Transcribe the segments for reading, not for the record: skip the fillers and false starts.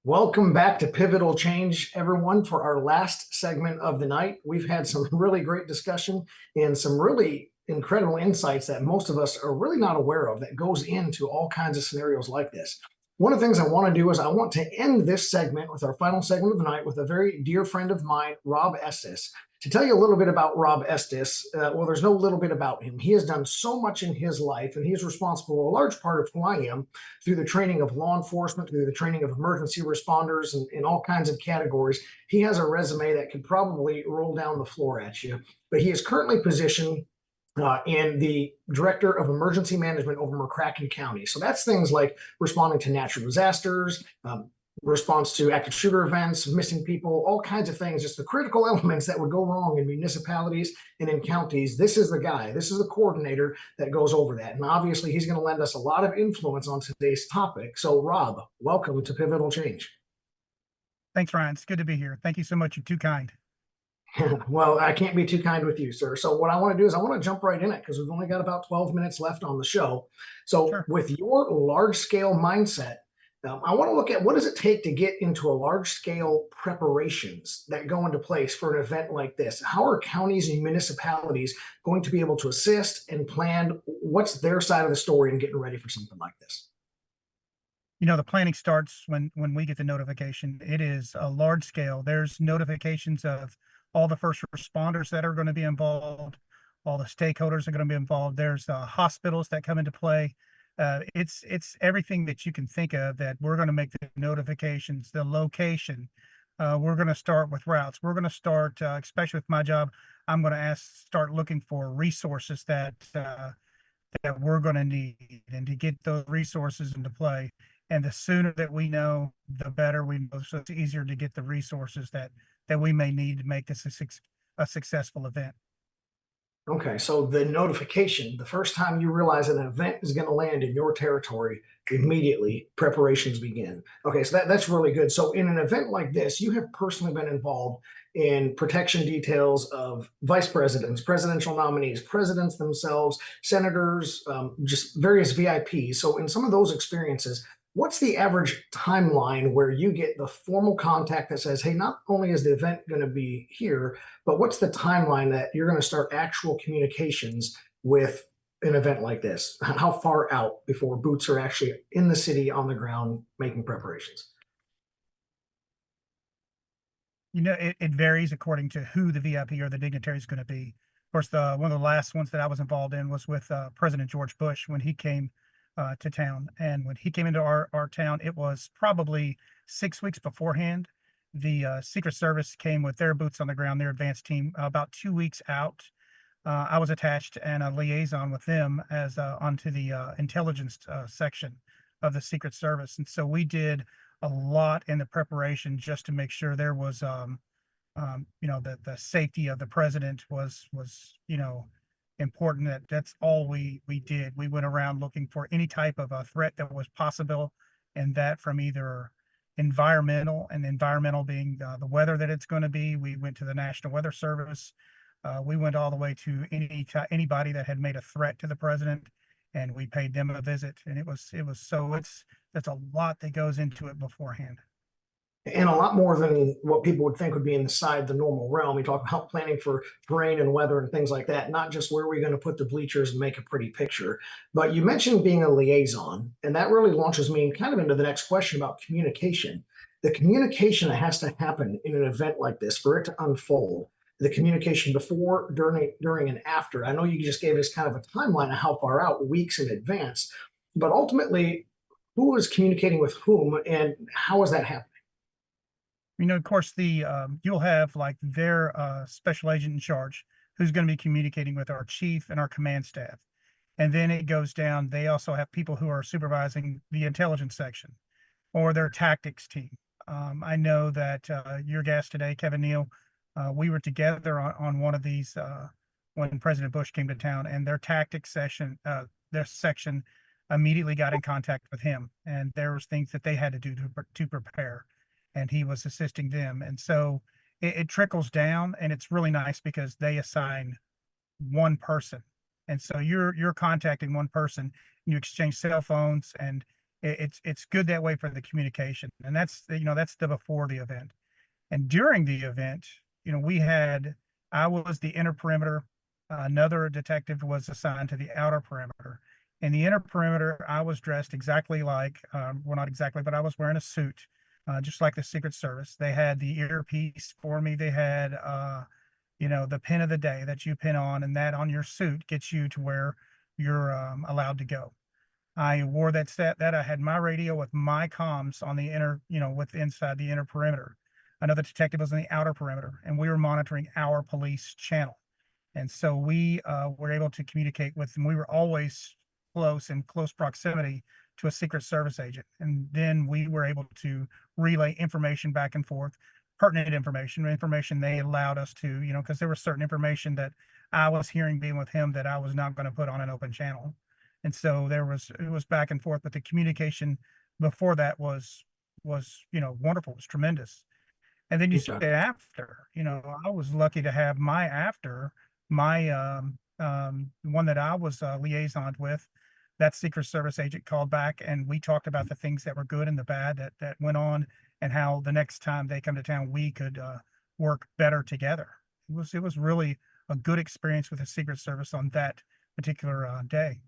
Welcome back to Pivotal Change, everyone, for our last segment of the night. We've had some really great discussion and some really incredible insights that most of us are really not aware of that goes into all kinds of scenarios like this. One of the things I want to do is I want to end this segment with our final segment of the night with a very dear friend of mine, Rob Estes. To tell you a little bit about Rob Estes, well, there's no little bit about him. He has done so much in his life, and he's responsible for a large part of who I am through the training of law enforcement, through the training of emergency responders, and in all kinds of categories. He has a resume that could probably roll down the floor at you, but he is currently positioned and the director of emergency management over McCracken County. So that's things like responding to natural disasters, response to active shooter events, missing people, all kinds of things, just the critical elements that would go wrong in municipalities and in counties. This is the guy, this is the coordinator that goes over that. And obviously he's going to lend us a lot of influence on today's topic. So Rob, welcome to Pivotal Change. Thanks, Ryan. It's good to be here. Thank you so much. You're too kind. Well, I can't be too kind with you, sir. So what I want to do is I want to jump right in it because we've only got about 12 minutes left on the show. So Sure. with your large scale mindset, I want to look at what does it take to get into a large scale preparations that go into place for an event like this? How are counties and municipalities going to be able to assist and plan? What's their side of the story in getting ready for something like this? You know, the planning starts when we get the notification. It is a large scale. There's notifications of all the first responders that are going to be involved. All the stakeholders are going to be involved. There's hospitals that come into play. It's everything that you can think of that we're going to make the notifications, the location. We're going to start with routes. We're going to start, especially with my job, I'm going to start looking for resources that we're going to need and to get those resources into play. And the sooner that we know, the better we know. So it's easier to get the resources that we may need to make this a successful event. Okay, so the notification, the first time you realize an event is going to land in your territory, immediately preparations begin. Okay, so that's really good. So in an event like this, you have personally been involved in protection details of vice presidents, presidential nominees, presidents themselves, senators, just various VIPs. So in some of those experiences, what's the average timeline where you get the formal contact that says, hey, not only is the event going to be here, but what's the timeline that you're going to start actual communications with an event like this? How far out before boots are actually in the city on the ground making preparations? You know, it varies according to who the VIP or the dignitary is going to be. Of course, one of the last ones that I was involved in was with President George Bush when he came to town. And when he came into our town, it was probably 6 weeks beforehand. The Secret Service came with their boots on the ground, their advanced team, about 2 weeks out. I was attached and a liaison with them as onto the intelligence section of the Secret Service. And so we did a lot in the preparation just to make sure there was, you know, the safety of the president was, you know, important. That's all we did. We went around looking for any type of a threat that was possible, and that from either environmental being the weather that it's going to be. We went to the National Weather Service. We went all the way to anybody that had made a threat to the president, and we paid them a visit. And that's a lot that goes into it beforehand. And a lot more than what people would think would be inside the normal realm. We talk about planning for rain and weather and things like that, not just where we're going to put the bleachers and make a pretty picture. But you mentioned being a liaison, and that really launches me kind of into the next question about communication. The communication that has to happen in an event like this for it to unfold, the communication before, during, and after. I know you just gave us kind of a timeline of how far out, weeks in advance, but ultimately, who is communicating with whom and how is that happening? You know, of course, you'll have like their special agent in charge who's going to be communicating with our chief and our command staff. And then it goes down. They also have people who are supervising the intelligence section or their tactics team. I know that your guest today, Kevin Neal, we were together on one of these when President Bush came to town, and their tactics section, immediately got in contact with him, and there was things that they had to do to prepare, and he was assisting them. And so it trickles down, and it's really nice because they assign one person. And so you're contacting one person, you exchange cell phones, and it's good that way for the communication. And that's the before the event. And during the event, I was the inner perimeter. Another detective was assigned to the outer perimeter. In the inner perimeter, I was dressed exactly like, well, not exactly, but I was wearing a suit, just like the Secret Service. They had the earpiece for me. They had, the pin of the day that you pin on, and that on your suit gets you to where you're allowed to go. I wore that set that I had my radio with my comms on the inner, with inside the inner perimeter. Another detective was in the outer perimeter, and we were monitoring our police channel. And so we were able to communicate with them. We were always in close proximity to a Secret Service agent. And then we were able to relay information back and forth, pertinent information they allowed us to, because there was certain information that I was hearing being with him that I was not going to put on an open channel. And so it was back and forth, but the communication before that was wonderful, it was tremendous. And then you say Okay. after, I was lucky to have my one that I was liaisoned with, that Secret Service agent called back, and we talked about the things that were good and the bad that went on, and how the next time they come to town, we could work better together. It was really a good experience with the Secret Service on that particular day.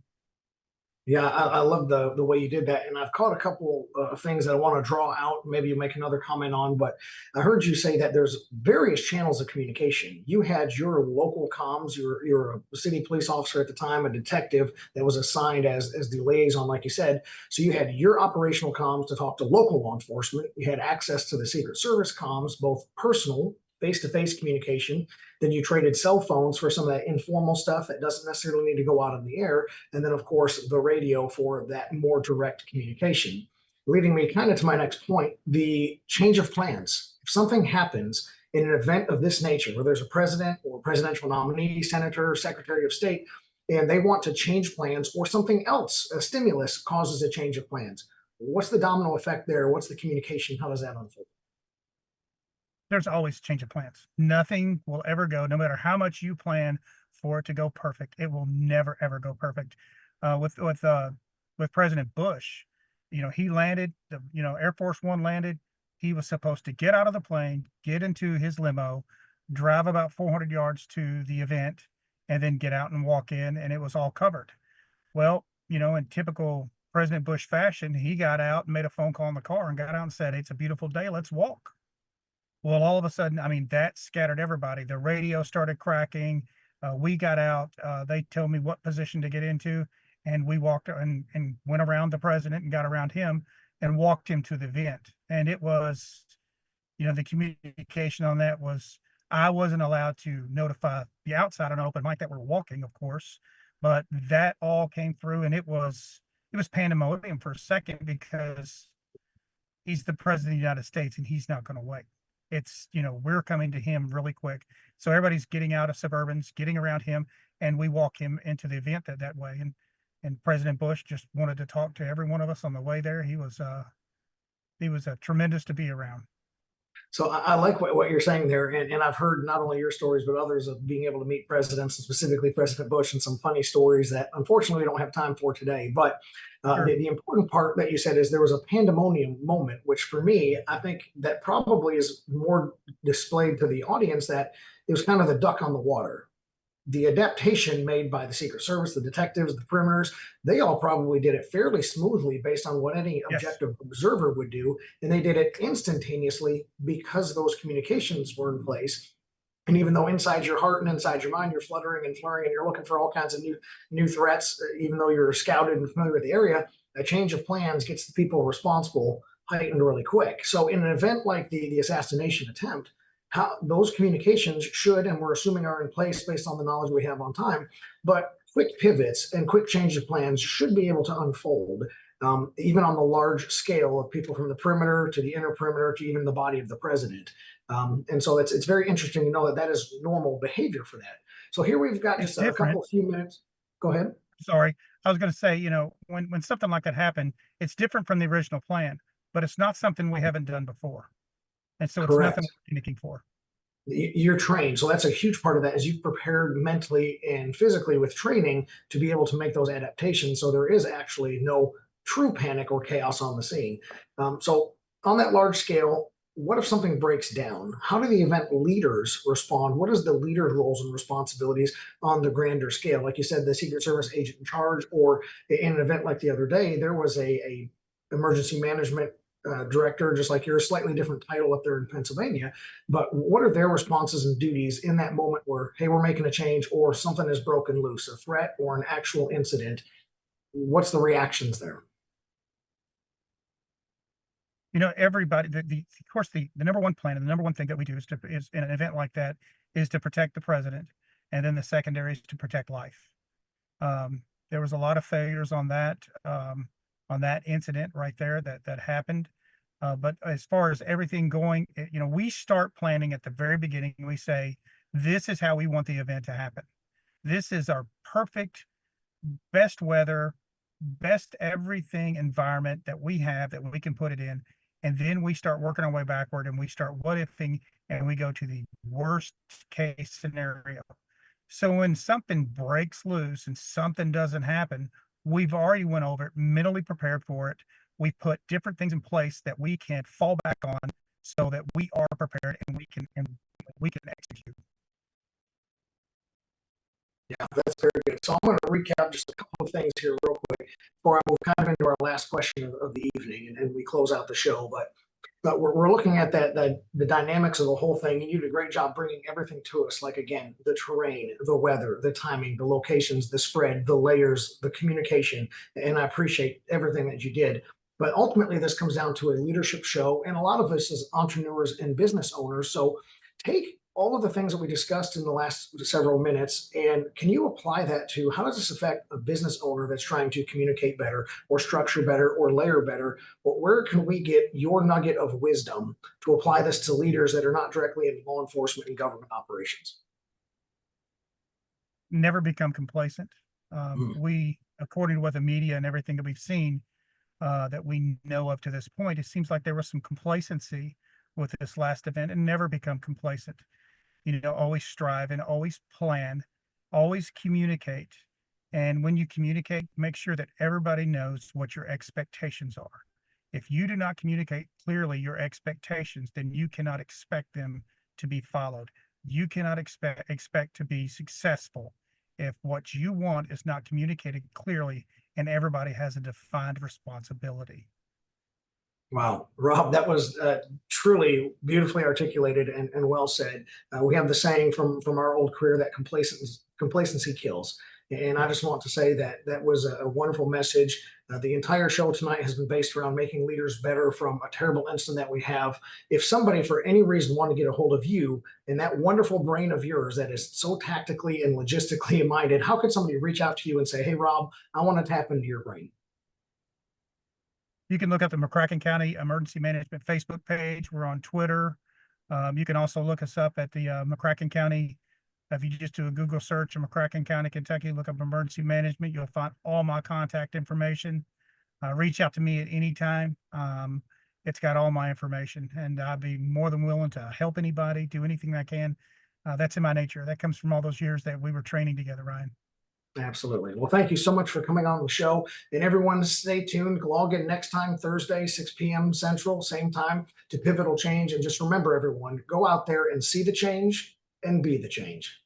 Yeah, I love the way you did that, and I've caught a couple of things that I want to draw out. Maybe you make another comment on, but I heard you say that there's various channels of communication. You had your local comms. You're a city police officer at the time, a detective that was assigned as the liaison, like you said. So you had your operational comms to talk to local law enforcement. You had access to the Secret Service comms, both personal, face-to-face communication. Then you traded cell phones for some of that informal stuff that doesn't necessarily need to go out on the air. And then, of course, the radio for that more direct communication. Leading me kind of to my next point, the change of plans. If something happens in an event of this nature, where there's a president or presidential nominee, senator, secretary of state, and they want to change plans, or something else, a stimulus causes a change of plans, what's the domino effect there? What's the communication? How does that unfold? There's always change of plans. Nothing will ever go, no matter how much you plan for it to go perfect. It will never ever go perfect. With President Bush, he landed. Air Force One landed. He was supposed to get out of the plane, get into his limo, drive about 400 yards to the event, and then get out and walk in, and it was all covered. Well, in typical President Bush fashion, he got out and made a phone call in the car and got out and said, "It's a beautiful day. Let's walk." Well, all of a sudden, I mean, that scattered everybody. The radio started cracking. We got out. They told me what position to get into, and we walked and went around the president and got around him and walked him to the event. And it was, the communication on that was, I wasn't allowed to notify the outside on open mic that we're walking, of course, but that all came through, and it was pandemonium for a second because he's the president of the United States and he's not going to wait. It's, we're coming to him really quick. So everybody's getting out of Suburbans, getting around him, and we walk him into the event that way. And President Bush just wanted to talk to every one of us on the way there. He was tremendous to be around. So I like what you're saying there, and I've heard not only your stories but others of being able to meet presidents, and specifically President Bush, and some funny stories that unfortunately we don't have time for today. But Sure. the important part that you said is there was a pandemonium moment, which for me, I think that probably is more displayed to the audience that it was kind of the duck on the water. The adaptation made by the Secret Service, the detectives, the perimeters, they all probably did it fairly smoothly based on what any Yes. objective observer would do. And they did it instantaneously because those communications were in place. And even though inside your heart and inside your mind, you're fluttering and flurrying and you're looking for all kinds of new threats, even though you're scouted and familiar with the area, a change of plans gets the people responsible heightened really quick. So in an event like the assassination attempt, how those communications should, and we're assuming are in place based on the knowledge we have on time, but quick pivots and quick change of plans should be able to unfold, even on the large scale of people from the perimeter to the inner perimeter to even the body of the president. And so it's very interesting to know that that is normal behavior for that. So here we've got It's just a different. couple of few minutes. Go ahead. sorry. I was going to say, when something like that happened, it's different from the original plan, but it's not something we haven't done before. And so it's nothing Correct. we're panicking for. You're trained. So that's a huge part of that is you've prepared mentally and physically with training to be able to make those adaptations. So there is actually no true panic or chaos on the scene. So on that large scale, what if something breaks down? How do the event leaders respond? What is the leader's roles and responsibilities on the grander scale? Like you said, the Secret Service agent in charge, or in an event like the other day, there was a emergency management director, just like you're, a slightly different title up there in Pennsylvania. But what are their responses and duties in that moment where, hey, we're making a change or something is broken loose, a threat or an actual incident? What's the reactions there? Everybody, of course, the number one plan and the number one thing that we do is in an event like that is to protect the president. And then the secondary is to protect life. There was a lot of failures on that incident right there that happened. But as far as everything going, we start planning at the very beginning. We say, this is how we want the event to happen. This is our perfect, best weather, best everything environment that we have that we can put it in. And then we start working our way backward and we start what ifing and we go to the worst case scenario. So when something breaks loose and something doesn't happen, we've already went over it, mentally prepared for it. We've put different things in place that we can fall back on so that we are prepared and we can execute. Yeah, that's very good. So I'm going to recap just a couple of things here real quick before I move kind of into our last question of the evening and we close out the show. But we're looking at the dynamics of the whole thing, and you did a great job bringing everything to us. Like again, the terrain, the weather, the timing, the locations, the spread, the layers, the communication, and I appreciate everything that you did. But ultimately, this comes down to a leadership show, and a lot of us as entrepreneurs and business owners. So take all of the things that we discussed in the last several minutes, and can you apply that to how does this affect a business owner that's trying to communicate better or structure better or layer better? But where can we get your nugget of wisdom to apply this to leaders that are not directly in law enforcement and government operations? Never become complacent. Mm. We, according to what the media and everything that we've seen that we know up to this point, it seems like there was some complacency with this last event, and never become complacent. Always strive and always plan, always communicate. And when you communicate, make sure that everybody knows what your expectations are. If you do not communicate clearly your expectations, then you cannot expect them to be followed. You cannot expect to be successful if what you want is not communicated clearly and everybody has a defined responsibility. Wow, Rob, that was truly beautifully articulated and well said. We have the saying from our old career that complacency kills. And I just want to say that that was a wonderful message. The entire show tonight has been based around making leaders better from a terrible incident that we have. If somebody, for any reason, wanted to get a hold of you and that wonderful brain of yours that is so tactically and logistically minded, how could somebody reach out to you and say, hey, Rob, I want to tap into your brain? You can look up the McCracken County Emergency Management Facebook page. We're on Twitter. You can also look us up at the McCracken County. If you just do a Google search in McCracken County, Kentucky, look up emergency management, you'll find all my contact information. Reach out to me at any time. It's got all my information, and I'd be more than willing to help anybody, do anything I can. That's in my nature. That comes from all those years that we were training together, Ryan. Absolutely. Well, thank you so much for coming on the show. And everyone, stay tuned. Log in next time, Thursday, 6 p.m. Central, same time, to Pivotal Change. And just remember, everyone, go out there and see the change and be the change.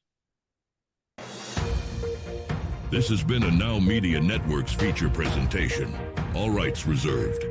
This has been a Now Media Networks feature presentation. All rights reserved.